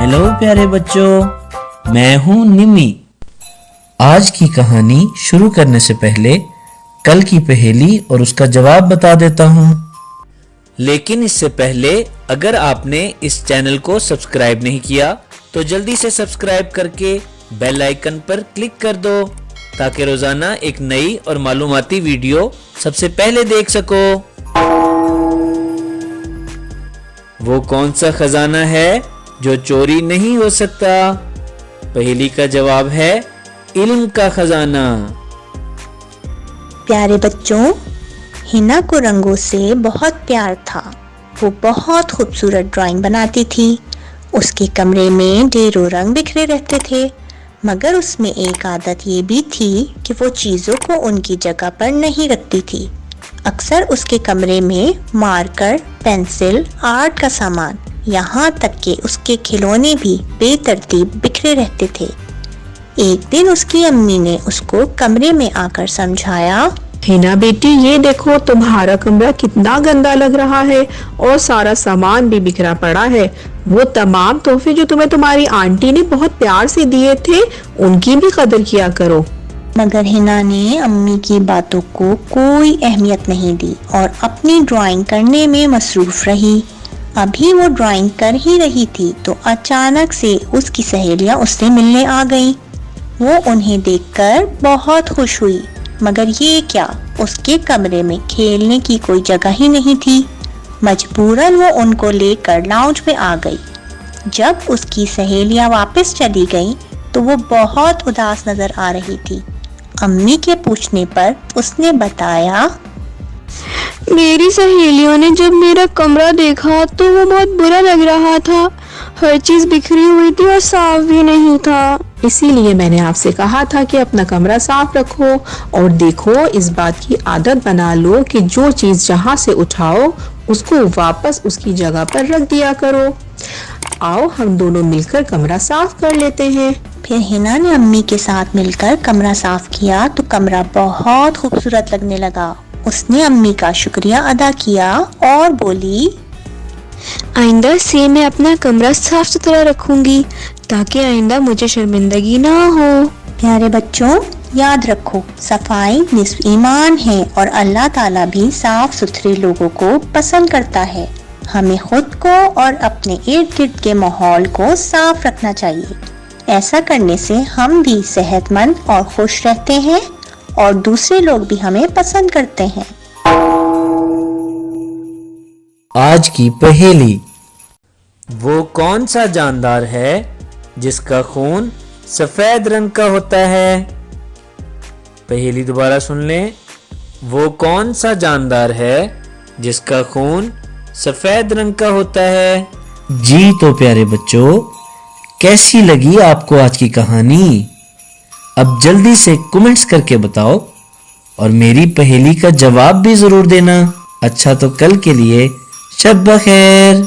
Hello प्यारे बच्चों, मैं हूँ निमी। आज की कहानी शुरू करने से पहले कल की पहेली और उसका जवाब बता देता हूँ। लेकिन इससे पहले अगर आपने इस चैनल को सब्सक्राइब नहीं किया तो जल्दी से सब्सक्राइब करके बेल आइकन पर क्लिक कर दो ताकि रोजाना एक नई और मालूमाती वीडियो सबसे पहले देख सको। वो कौन सा खजाना है जो चोरी नहीं हो सकता? पहेली का जवाब है इल्म का खजाना। प्यारे बच्चों, हिना को रंगों से बहुत प्यार था। वो बहुत खूबसूरत ड्राइंग बनाती थी। उसके कमरे में ढेरों रंग बिखरे रहते थे, मगर उसमें एक आदत ये भी थी कि वो चीज़ों को उनकी जगह पर नहीं रखती थी। अक्सर उसके कमरे में मार्कर, पेंसिल, आर्ट का सामान, यहाँ तक कि उसके खिलौने भी बेतरतीब बिखरे रहते थे। एक दिन उसकी अम्मी ने उसको कमरे में आकर समझाया, हिना बेटी, ये देखो तुम्हारा कमरा कितना गंदा लग रहा है और सारा सामान भी बिखरा पड़ा है। वो तमाम तोहफे जो तुम्हें तुम्हारी आंटी ने बहुत प्यार से दिए थे, उनकी भी कदर किया करो। मगर हिना ने अम्मी की बातों को कोई अहमियत नहीं दी और अपनी ड्राइंग करने में मसरूफ रही। अभी वो ड्राइंग कर ही रही थी तो अचानक से उसकी सहेलियां उससे मिलने आ गईं। वो उन्हें देखकर बहुत खुश हुई, मगर ये क्या, उसके कमरे में खेलने की कोई जगह ही नहीं थी। मजबूरन वो उनको लेकर लाउंज में आ गई। जब उसकी सहेलियां वापस चली गईं तो वो बहुत उदास नजर आ रही थी। अम्मी के पूछने पर उसने बताया, मेरी सहेलियों ने जब मेरा कमरा देखा तो वो बहुत बुरा लग रहा था। हर चीज बिखरी हुई थी और साफ भी नहीं था। इसीलिए मैंने आपसे कहा था कि अपना कमरा साफ रखो और देखो, इस बात की आदत बना लो कि जो चीज जहाँ से उठाओ उसको वापस उसकी जगह पर रख दिया करो। आओ हम दोनों मिलकर कमरा साफ कर लेते हैं। फिर हिना ने अम्मी के साथ मिलकर कमरा साफ किया तो कमरा बहुत खूबसूरत लगने लगा। उसने अम्मी का शुक्रिया अदा किया और बोली, आइंदा से मैं अपना कमरा साफ सुथरा रखूंगी ताकि आइंदा मुझे शर्मिंदगी ना हो। प्यारे बच्चों, याद रखो, सफाई निस्फ ईमान है और अल्लाह ताला भी साफ सुथरे लोगों को पसंद करता है। हमें खुद को और अपने इर्द गिर्द के माहौल को साफ रखना चाहिए। ऐसा करने से हम भी सेहतमंद और खुश रहते हैं और दूसरे लोग भी हमें पसंद करते हैं। आज की पहेली, वो कौन सा जानदार है जिसका खून सफेद रंग का होता है? पहेली दोबारा सुन लें। वो कौन सा जानदार है जिसका खून सफेद रंग का होता है? जी तो प्यारे बच्चों, कैसी लगी आपको आज की कहानी? अब जल्दी से कमेंट्स करके बताओ और मेरी पहेली का जवाब भी जरूर देना। अच्छा तो कल के लिए शब बखैर।